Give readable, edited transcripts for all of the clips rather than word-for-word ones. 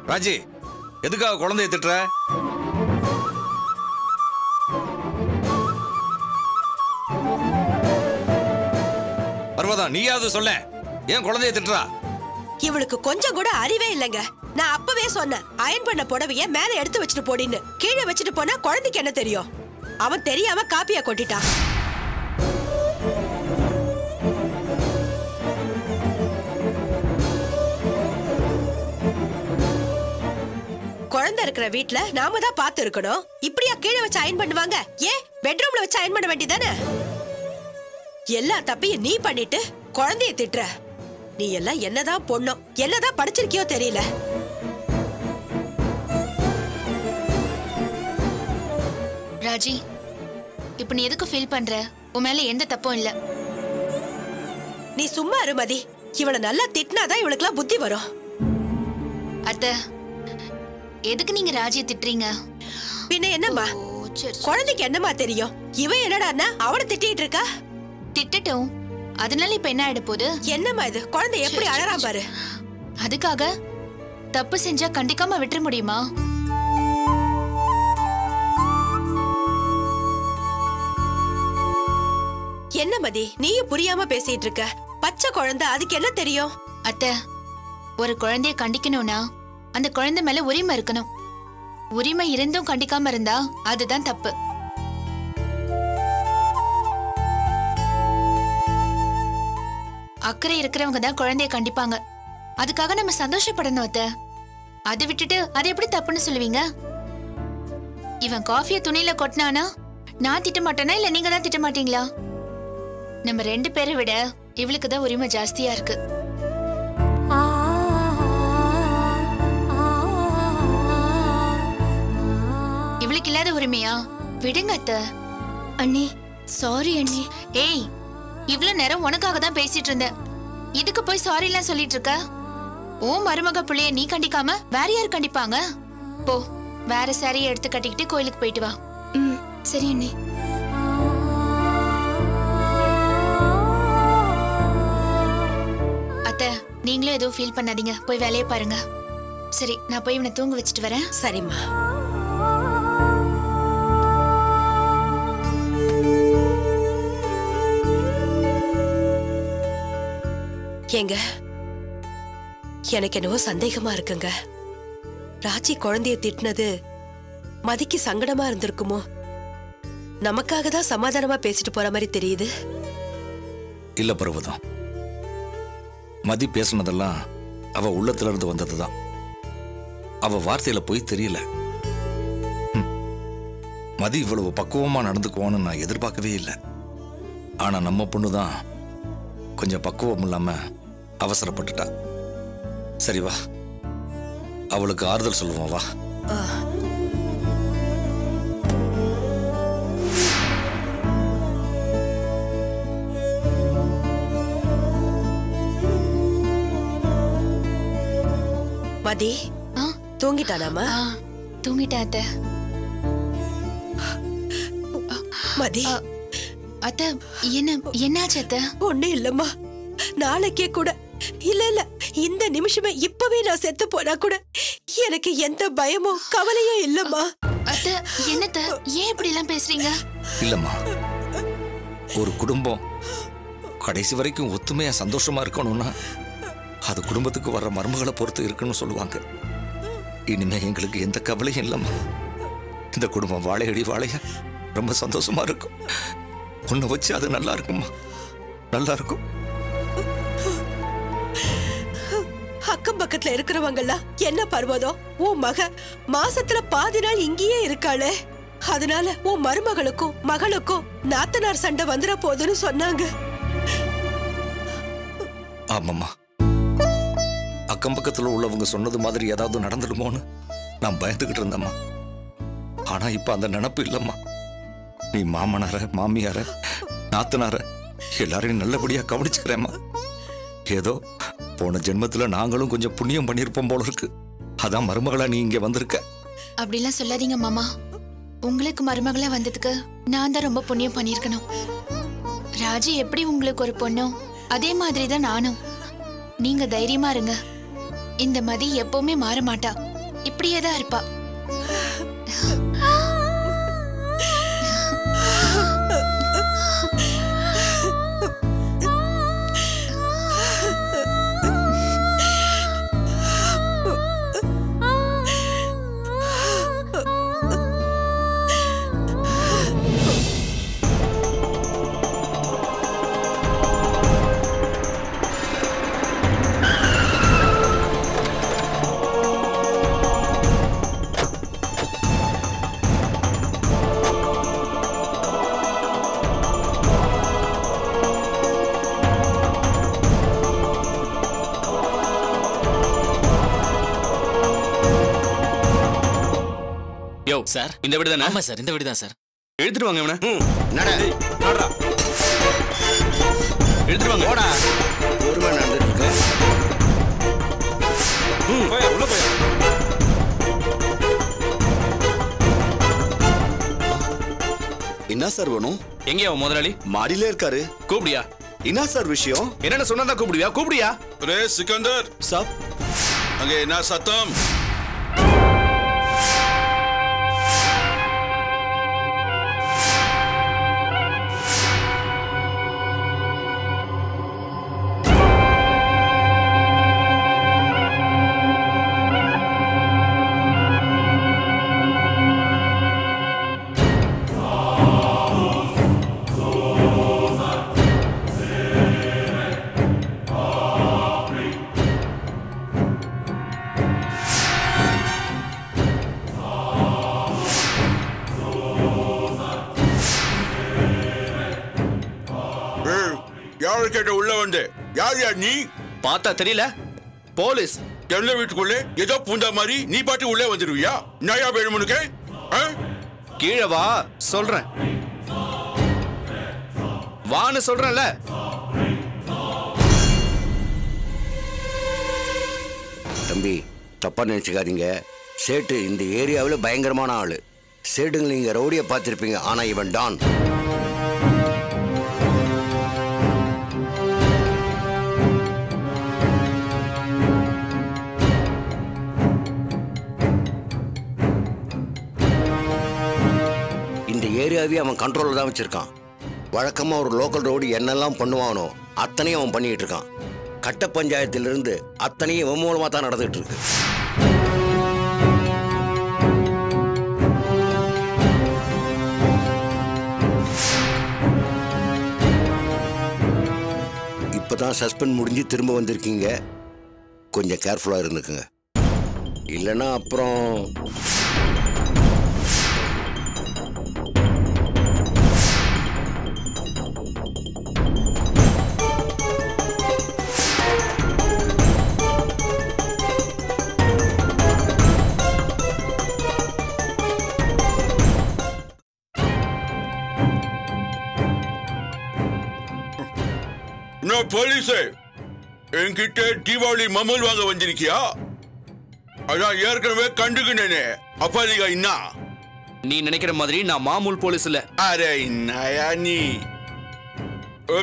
ராஜி, எதுக்காக குழந்தைய திட்டுற? பர்வதா, நீயாவது சொல்ல, ஏன் குழந்தைய திட்டுறா? இவளுக்கு கொஞ்சம் கூட அறிவே இல்லைங்க. நான் அப்பவே சொன்னேன், அயன் பண்ண புடவைய மேல எடுத்து வச்சுட்டு போடின்னு. கீழே வச்சுட்டு போனா குழந்தைக்கு என்ன தெரியும்? அவன் தெரியாம காப்பியா கொட்டிட்டான். குழந்தை இருக்கிற வீட்ல நாம தான் பார்த்து இருக்கணும். இப்படியா கீழே வச்சு அயன் பண்ணுவாங்க? ஏன் பெட்ரூம்ல வச்சு அயன் பண்ண வேண்டியதானே? எல்லா தப்பையும் நீ பண்ணிட்டு குழந்தைய திட்டுற. நீ எல்லாம் என்னதான் பொண்ணோ, என்னதான் படிச்சிருக்கியோ தெரியல. ராஜி, இப்ப நீ எதுக்கு ஃபீல் பண்ற? உன் மேல எந்த தப்பும் இல்ல. நீ சும்மா இருமதி. இவள நல்லா திட்டினாதான் இவளுக்குலாம் புத்தி வரும். அத்தை, எதுக்கு நீங்க ராஜியை திட்டுறீங்க? பின்ன என்னம்மா, குழந்தைக்கு என்னமா தெரியும்? இவன் என்னடா அவனை திட்டிட்டு இருக்கா? திட்டட்டும், அதனால இப்ப என்ன ஆயிட போகுது? என்னம்மா இது, குழந்தை எப்படி அழறா பாரு. அதுக்காக தப்பு செஞ்சா கண்டிக்காம விட்டுற முடியுமா? என்ன மதி, நீயும் புரியாம பேசிட்டு இருக்க? பச்சை குழந்தை, அதுக்கு என்ன தெரியும்? அத்தை, ஒரு குழந்தைய கண்டிக்கணும்னா அந்த குழந்தை மேல உரிமை இருக்கணும். உரிமை இருந்தும் கண்டிக்காம இருந்தா அதுதான் தப்பு. அக்கறை இருக்கிறவங்க தான் குழந்தைய கண்டிப்பாங்க. அதுக்காக நம்ம சந்தோஷப்படணும் அத்தை. அதை விட்டுட்டு அது எப்படி தப்புன்னு சொல்லுவீங்க? இவன் காஃபிய துணியில கொட்டினானா நான் திட்ட மாட்டேனா, இல்ல நீங்க தான் திட்ட மாட்டீங்களா? நம்ம 2 பேரை விட இவளுக்கு தான் உரிமை ஜாஸ்தியா இருக்கு. இவளுக்கு இல்லாத உரிமையா? விடுங்க அத்தை. அண்ணி, சாரி அண்ணி. ஏய், இவ்வளவு நேரம் உனக்காக தான் பேசிட்டு இருந்தேன். இதுக்கு போய் சாரி எல்லாம் சொல்லிட்டு இருக்க? ஓ மருமக பிள்ளைய நீ கண்டிக்காம வேற யாரு கண்டிப்பாங்க? போ, வேற சாரியை எடுத்து கட்டிக்கிட்டு கோயிலுக்கு போயிட்டு வா. சரி அண்ணி. அத்தை, நீங்களும் எதுவும் ஃபீல் பண்ணாதீங்க, போய் வேலையை பாருங்க. சரி, நான் போய் இவனை தூங்க வச்சுட்டு வரேன். சரிம்மா. ஏங்க, எனக்கு என்னவோ சந்தேகமா இருக்குங்க. ராஜி குழந்தைய திட்டினது மதிக்கு சங்கடமா இருந்திருக்குமோ? நமக்காக தான் சமாதானமா பேசிட்டு போற மாதிரி தெரியுது. இல்ல பர்வதம், மதி பேசுனதெல்லாம் அவ உள்ளத்துல இருந்து வந்ததுதான். அவ வார்த்தையில போய் தெரியல. மதி இவ்வளவு பக்குவமா நடந்துக்குவான்னு நான் எதிர்பார்க்கவே இல்லை. ஆனா நம்ம பொண்ணுதான் கொஞ்சம் பக்குவம் இல்லாம அவசரப்பட்டுட்டா. சரி வா, அவளுக்கு ஆறுதல் சொல்லுவோம் வா. மதி தூங்கிட்டானாமா? தூங்கிட்டா அத்தை. மதி, அத்தை என்னாச்சு அத்தை? ஒண்ணு இல்லம்மா, நாளைக்கே கூட இல்ல இந்த நிமிஷமே இப்பவே நான் செத்து போனா கூட எனக்கு எந்த பயமும் கவலையும் இல்லம்மா. அத்தை, என்னத்த ஏன் இப்படி எல்லாம் பேசுறீங்க? இல்லம்மா, ஒரு குடும்பம் கடைசி வரைக்கும் ஒத்துமையா சந்தோஷமா இருக்கணும்னா அது குடும்பத்துக்கு வர்ற மருமகளை பொறுத்து இருக்குன்னு சொல்லுவாங்க. இனிமே எங்களுக்கு எந்த கவலையும் இல்லம்மா. இந்த குடும்பம் வாழையடி வாழைய ரொம்ப சந்தோஷமா இருக்கும். உன்னை வச்சு அது நல்லா இருக்கும்மா, நல்லா இருக்கும். அக்கம் பக்கத்துல இருக்கிறவங்க எல்லாம் என்ன பர்வதம், உன் மக மாசத்துல பாதி நாள் இங்கேயே இருக்காளே, அதனால உன் மருமகளுக்கும் மகளுக்கும் நாத்தனார் சண்டை வந்துட போதுன்னு சொன்னாங்க. ஆமாம்மா, அக்கம் பக்கத்துல உள்ளவங்க சொன்னது மாதிரி ஏதாவது நடந்துடுமோன்னு நான் பயந்துகிட்டு இருந்தேம்மா. ஆனா இப்ப அந்த நினப்பு இல்லம்மா. நீ மாமனார மாமியார நாத்தனார எல்லாரையும் நல்லபடியா கவனிச்சுக்கிறேம்மா. ஏதோ போன ஜென்மத்துல நாங்களும் கொஞ்சம் புண்ணியம் பண்ணிருப்போம் போல இருக்கு. அதான் மருமகளா நீ இங்க வந்திருக்க. அப்படிலாம் சொல்லாதீங்க மாமா. உங்களுக்கு மருமகளா வந்ததுக்கு நான் தான் ரொம்ப புண்ணியம் பண்ணிருக்கணும். ராஜி எப்படி உங்களுக்கு ஒரு பொண்ணோ அதே மாதிரி தான் நானும். நீங்க தைரியமா இருங்க. இந்த மதி எப்பவுமே மாற மாட்டா. இப்படியே தான் இருப்பா. யோ சார், இந்த வீடு தானே? ஆமா சார், இந்த வீடு தான் சார். எடுத்துட்டு வாங்க இவனை. நட நடடா. எடுத்துட்டு வாங்க. போடா. ஒருமா நடந்துட்டு இருக்க. போயா, உள்ள போயா. என்ன சார் வேணும்? எங்கயா உன் முதலாளி? மாடியில இருக்காரு. கூப்பிடியா? என்ன சார் விஷயம்? என்னென்ன சொன்னா கூப்பிடுவியா? கூப்பிடியா? ரே சிக்கந்தர், சாப் அங்க என்ன சத்தம்? யாரு கேட்ட உள்ள வந்து? யார் யார் நீ? பார்த்தா தெரியல? போலீஸ். எந்த வீட்டுக்குள்ளே ஏதோ பூந்தா மாதிரி நீ பாட்டு உள்ளே வந்துடுவியா? நயா வேணுமுனுக்கு? கீழே வா சொல்றேன். வான்னு சொல்றேன்ல. தம்பி, தப்பா நினைச்சுக்காதீங்க. சேட்டு இந்த ஏரியாவில் பயங்கரமான ஆளு. சேட்டுங்க நீங்க ரவுடியை பார்த்திருப்பீங்க, ஆனா இவன் டான். இந்த ஏரியாவே அவன் கண்ட்ரோலில் தான் வச்சிருக்கான். வழக்கமாக ஒரு லோக்கல் ரவுடி என்னெல்லாம் பண்ணுவானோ அத்தனையும் அவன் பண்ணிட்டு இருக்கான். கட்ட பஞ்சாயத்திலிருந்து அத்தனையும் இவன் மூலமாக தான் நடந்துகிட்டு இருக்கு. இப்போதான் சஸ்பெண்ட் முடிஞ்சு திரும்ப வந்திருக்கீங்க. கொஞ்சம் கேர்ஃபுல்லாக இருந்துக்குங்க, இல்லைன்னா அப்புறம் போலீஸ் என்கிட்ட தீபாவளி மமல் வாங்க வந்திருக்கியா? அதான் ஏற்கனவே கண்டுகினே. அப்பாதிகா என்ன? நீ நினைக்கிற மாதிரி நான் மாமூல் போலீஸ் இல்ல. அரே என்னயா நீ?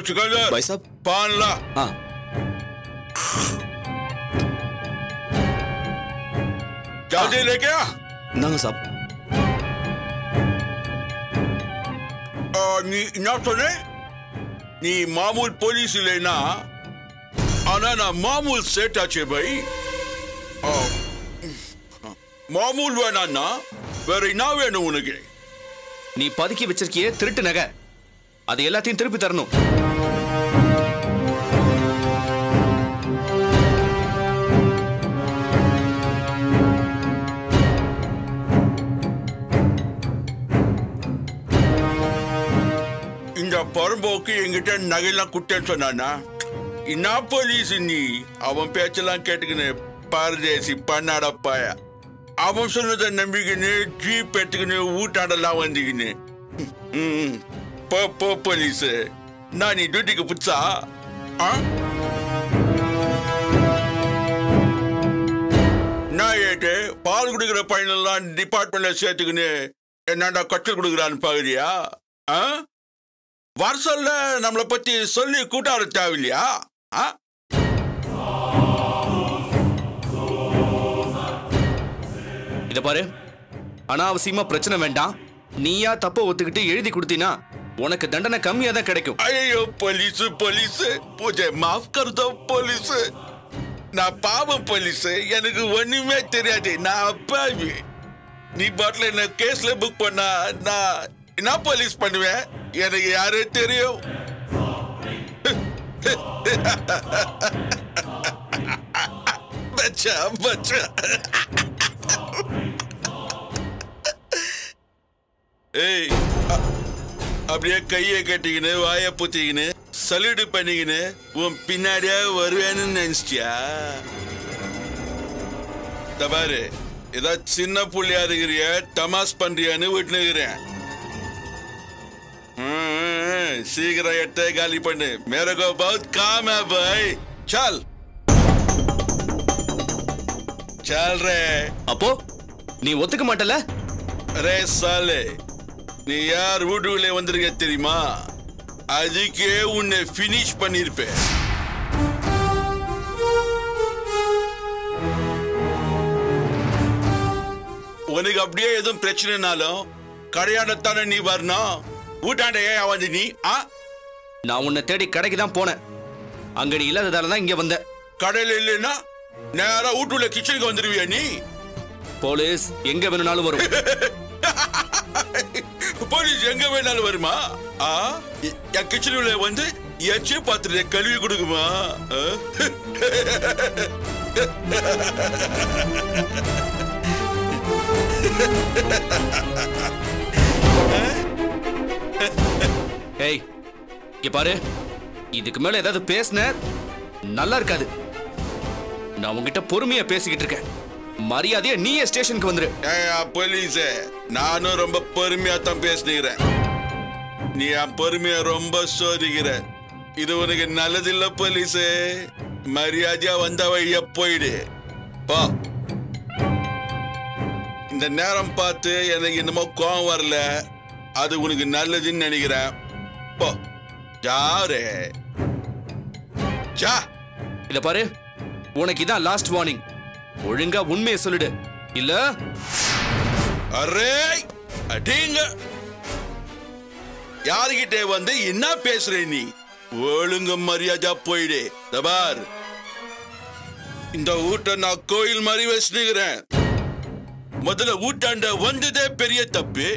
சிக்கந்தர் பாய் சாப், பான்லா. ஜல்தி लेके आ. நாங்க சாப். நீ என்ன சொன்ன? நீ மாமூல் போலீஸ் இல்லைனா, ஆனா நான் மாமூல் சேட் ஆச்சே பை. மாமூல் வேணான்னா வேற என்ன வேணும் உனக்கு? நீ பதுக்கி வச்சிருக்கியே திருட்டு நகை, அது எல்லாத்தையும் திருப்பி தரணும். இந்த பரம்போக்கு என்கிட்ட நகையெல்லாம் குட்டேன்னு சொன்னானா? என்ன போலீஸ் நீ? அவன் பேச்செல்லாம் கேட்டுக்கின்னு பாரதேசி பண்ணாடப்பாய. அவன் சொன்னதை நம்பிக்கின்னு ஜீப் எடுத்துக்கின்னு ஊட்டாடெல்லாம் வந்துக்கின்னு. போ போலீஸ், நான் நீ டியூட்டிக்கு புதுசா? நான் ஏட்டு பால் குடிக்கிற பையனெல்லாம் டிபார்ட்மெண்ட்ல சேர்த்துக்கின்னு என்னடா கற்றல் கொடுக்குறான்னு பாக்குறியா? வருஷம்ல நம்மளை பத்தி சொல்லி கூட்டாட தேவையில்லையா? இத பாரு, அனாவசியமா பிரச்சனை வேண்டாம். நீயா தப்ப ஒத்துக்கிட்டு எழுதி கொடுத்தீனா உனக்கு தண்டனை கம்மியா தான் கிடைக்கும். ஐயோ போலீஸ் போலீஸ், मुझे माफ कर दो போலீஸ். நான் பாவம் போலீஸ், எனக்கு ஒண்ணுமே தெரியாது. நான் அப்பாவி. நீ பாட்டில் என்ன கேஸ்ல புக் பண்ணா நான் என்ன போலீஸ் பண்ணுவேன்? எனக்கு யாரே தெரியும். பச்சா பச்சா. ஏய், அப்படியே கையை கட்டிக்கின்னு வாய புத்திக்கின்னு சல்யூட் பண்ணிக்கின்னு உன் பின்னாடியே வருவேன்னு நினைச்சியா? தபாரு, ஏதோ சின்ன புள்ளியா இருக்கிறிய தமாஸ் பண்றியான்னு விட்டுனுக்கிறேன். சீக்கிரம் எட்ட காலி பண்ணு. मेरे को बहुत काम है भाई. चल चल रे. அப்போ நீ ஒத்துக்க மாட்டல? அரே சாலே, நீ யார் வீட்டுக்குள்ளே வந்திருக்க தெரியுமா? அதுக்கே உன்னை பினிஷ் பண்ணிருப்பேன். உனக்கு அப்படியே எதுவும் பிரச்சனைனாலும் கடையாடத்தானே நீ வரணும். வீட்டாண்ட ஏன் வந்து நீ? நான் உன்னை தேடி கடைக்கு தான் போனேன். அங்க நீ இல்லாததால தான் இங்க வந்த. கடையில இல்லைன்னா நேரா வீட்டுல கிச்சனுக்கு வந்துருவியா நீ? போலீஸ் எங்க வேணும்னாலும் வரும். போலீஸ் எங்க வேணாலும் வருமா? என் கிச்சனுல வந்து எச்சு பாத்திர கழுவி கொடுக்குமா? ஏய், இங்க பாரு, இதுக்கு மேல ஏதாவது பேசின நல்லா இருக்காது. நான் உங்ககிட்ட பொறுமையா பேசிக்கிட்டு இருக்கேன். மரியாதையா நீயே ஸ்டேஷனுக்கு வந்துரு. போலீஸ், நானும் ரொம்ப பொறுமையா தான் பேசுகிறேன். நீ என் பொறுமையா ரொம்ப சோதிக்கிற. இது உனக்கு நல்லதில்ல போலீஸ். மரியாதையா வந்த வழிய போயிடு போ. இந்த நேரம் பார்த்து எனக்கு என்னமோ கோவம் வரல. அது உனக்கு நல்லதுன்னு நினைக்கிறேன். போ ஜாரே ஜா. இத பாரு, உனக்கு இதான் லாஸ்ட் வார்னிங். ஒழுங்கா உண்மையை சொல்லிடு, இல்ல அரே அடிங்க. யாருகிட்ட வந்து என்ன பேசுற நீ? ஒழுங்க மரியாதை போயிடு. தபார், இந்த வீட்டை நான் கோயில் மாதிரி வச்சுக்கிறேன். முதல்ல வீட்டாண்ட வந்ததே பெரிய தப்பு.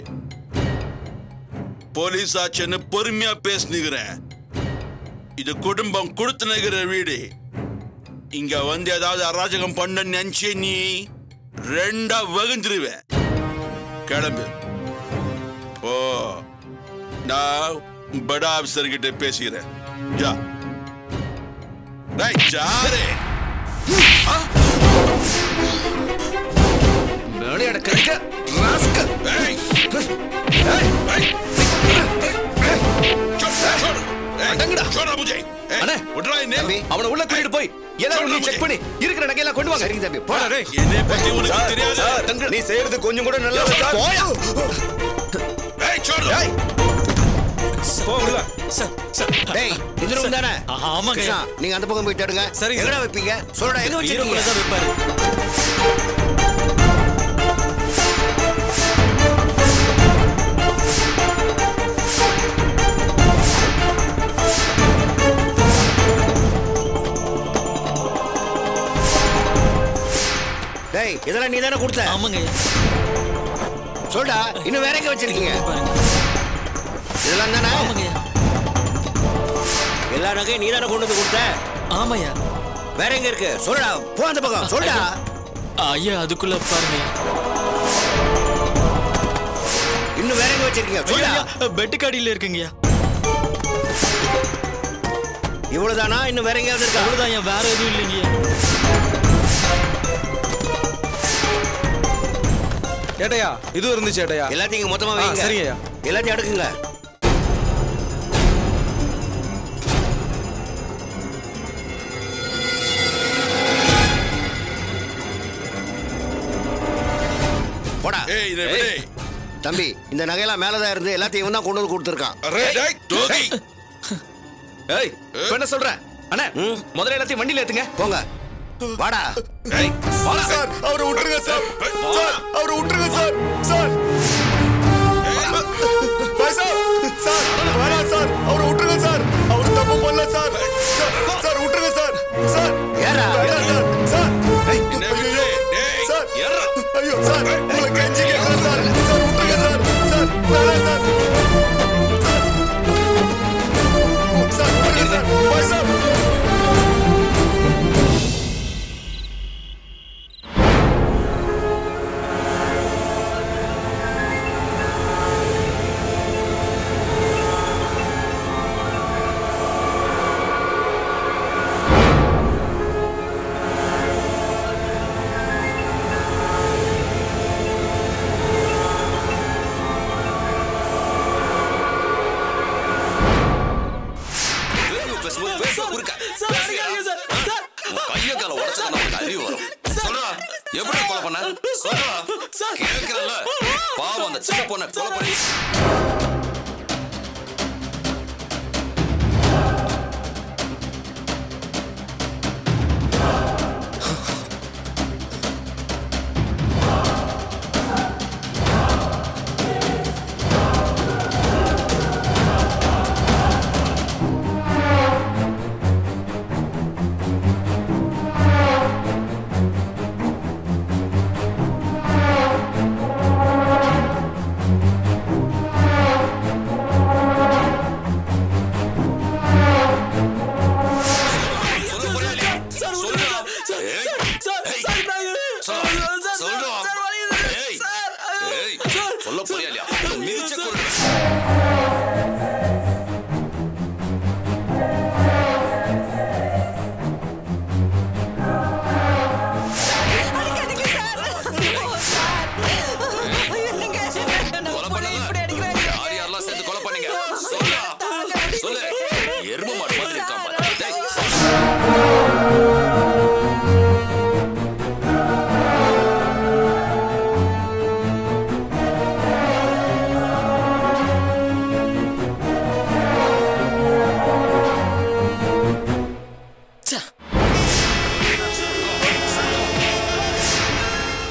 போலீஸ் ஆச்சுன்னு பொறுமையா பேசுகிறேன். இது குடும்பம் கொடுத்துனுகிற வீடு. இங்க வந்து ஏதாவது அராஜகம் பண்ண நினைச்சே நீ ரெண்டா வகுந்துருவேன். கிளம்பு போ. நான் படா ஆபீசர் கிட்ட பேசுகிறேன். ஜா ஜாரே. மேடையட கறிக்க ராஸ்கல். ஏய் அடங்கடா. छोड़ मुझे. அண்ணே, உட்றா என்ன? அவனை உள்ள கூட்டிட்டு போய் எல்லாரும் நீ செக் பண்ணி இருக்கிற நகையெல்லாம் கொண்டு வாங்க. சரிங்க தம்பி, போடா. என்னை பத்தி உனக்கு தெரியாது. நீ செய்யறது கொஞ்சம் கூட நல்லா இல்ல சார். போயா. ஏய் छोड़. போ உள்ள. Sir sir. டேய், இந்த ரூம் தானே? ஆமாங்க. கிருஷ்ணா, நீங்க அந்த பக்கம் போய் தேடுங்க. சரி, எங்கடா வைப்பீங்க? சொல்லுடா, எங்க வச்சிருக்கீங்க? தான் வைப்பாரு. டேய், இதெல்லாம் நீ தானே கொடுத்த? ஆமாங்க. சொல்டா, இன்னும் வேற எங்க வச்சிருக்கீங்க? இதெல்லாம் தானே? ஆமாங்க. எல்லா நகையும் நீ தானே கொண்டு வந்து கொடுத்த? ஆமாயா. வேற எங்க இருக்கு? சொல்டா, போ அந்த பக்கம். சொல்டா. ஐயா, அதுக்குள்ள பாருங்க. இன்னும் வேற எங்க வச்சிருக்கீங்க? சொல்டா. பெட்டுக்காடியில இருக்குங்கய்யா. இவ்வளவுதானா? இன்னும் வேற எங்கயாவது இருக்கா? அவ்வளவுதான், வேற எதுவும் இல்லைங்கய்யா. ஏட்டையா, இது இருந்துச்சு ஏட்டையா. எல்லாத்தையும் மொத்தமா வைங்க. சரிங்கய்யா. எல்லாத்தையும் அடுக்குங்க. போடா. ஏய் இத விடு. தம்பி, இந்த நகையெல்லாம் மேலதான் இருந்து எல்லாத்தையும் இவன் தான் கொண்டு வந்து கொடுத்துருக்கான். அரே டேய் டோகி. ஏய், என்ன சொல்ற? அண்ணா, முதல்ல எல்லாத்தையும் வண்டியில ஏத்துங்க. போங்க. வாடா. ஏய் சார் அவரை விட்டுருங்க சார் சார் அவரை விட்டுருங்க சார் சார் சார் வேணாம் சார் அவரை விட்டுருங்க சார் அவர் தப்பு பண்ணல சார் சார் விட்டுருங்க sir sir sir sir sir ஐயோ சார் உங்களை கெஞ்சி கேட்கிறேன் சார் சார் விட்டுருங்க சார் சார் வேணாம் சார் சார் விட்டுருங்க சார் பாய் சார்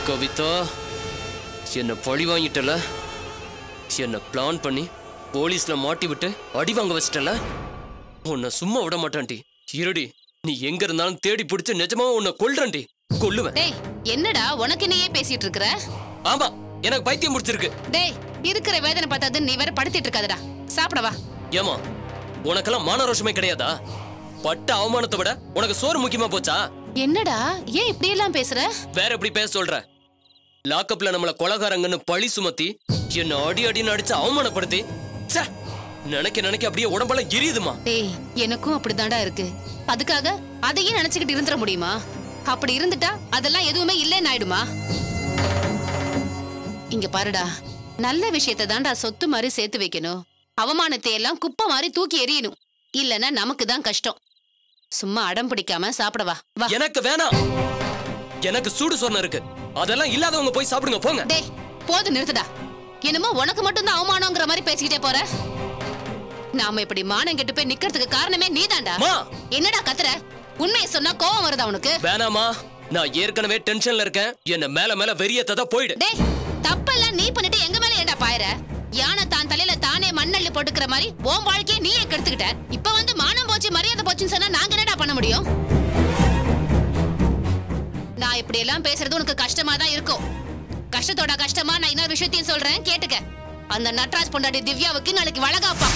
கவிதா, என்ன பழி வாங்கிட்டல, என்ன பிளான் பண்ணி போலீஸ்ல மாட்டி விட்டு அடி வாங்க வச்சிட்டல, உன்னை சும்மா விட மாட்டான்டி. இருடி, நீ எங்க இருந்தாலும் தேடி பிடிச்சு நிஜமா உன்னை கொல்றேன்டி, கொல்லுவேன். டேய், என்னடா உனக்கு நீயே பேசிட்டு இருக்கற? ஆமா, எனக்கு பைத்தியம் முடிச்சிருக்கு. டேய், இருக்கிற வேதனை பார்த்தாது நீ வேற படுத்திட்டு இருக்காதடா, சாப்பிடவா. ஏமா, உனக்கெல்லாம் மான ரோஷமே கிடையாதா? பட்ட அவமானத்தை விட உனக்கு சோறு முக்கியமா போச்சா? என்னடா ஏன் இப்படி எல்லாம் பேசுற? வேற எப்படி பேச சொல்ற? லாக்கப்ல நம்மள கொலகாரங்கன்னு பழி சுமத்தி என்ன அடி அடின்னு அடிச்சு அவமானப்படுத்தி நினைக்க அப்படியே உடம்பெல்லாம் எரியுதுமா. டேய், எனக்கும் அப்படிதான்டா இருக்கு. அதுக்காக அதையே நினைச்சுக்கிட்டு இருந்துட முடியுமா? அப்படி இருந்துட்டா அதெல்லாம் எதுவுமே இல்லைன்னு ஆயிடுமா? இங்க பாருடா, நல்ல விஷயத்தை தான்டா சொத்து மாதிரி சேர்த்து வைக்கணும். அவமானத்தை எல்லாம் குப்பை மாதிரி தூக்கி எறியணும். இல்லன்னா நமக்கு தான் கஷ்டம். சும்மா அடம் பிடிக்காம சாப்பிடவா. எனக்கு வேணாம், எனக்கு சூடு சொன்ன இருக்கு. அதெல்லாம் இல்லாதவங்க போய் சாப்பிடுங்க போங்க. டேய், போது நிறுத்துடா. என்னமோ உனக்கு மட்டும் தான் அவமானம்ங்கற மாதிரி பேசிக்கிட்டே போற. நாம இப்படி மானம் கெட்டு போய் நிக்கிறதுக்கு காரணமே நீதான்டா. என்னடா கத்துற? உண்மையை சொன்னா கோவம் வருதா உனக்கு? வேணாமா, நான் ஏற்கனவே டென்ஷன்ல இருக்கேன். என்ன மேல வெறியத்ததா போயிடு. டேய், தப்பெல்லாம் நீ பண்ணிட்டு எங்க மேல ஏன்டா பாயற? யானை தான் தலையில தானே மண்ணள்ளி போட்டுக்கிற மாதிரி உன் வாழ்க்கையை நீயே கெடுத்துக்கிட்ட. இப்ப வந்து மானம் போச்சு மரியாதை போச்சுன்னு சொன்னா நாங்க என்னடா பண்ண முடியும்? நான் இப்படி எல்லாம் பேசுறது உனக்கு கஷ்டமா தான் இருக்கும். கஷ்டத்தோட கஷ்டமா நான் இன்னொரு விஷயத்தையும் சொல்றேன், கேட்டுக்க. அந்த நட்ராஜ் பொண்டாட்டி திவ்யாவுக்கு நாளைக்கு வளகாப்பா.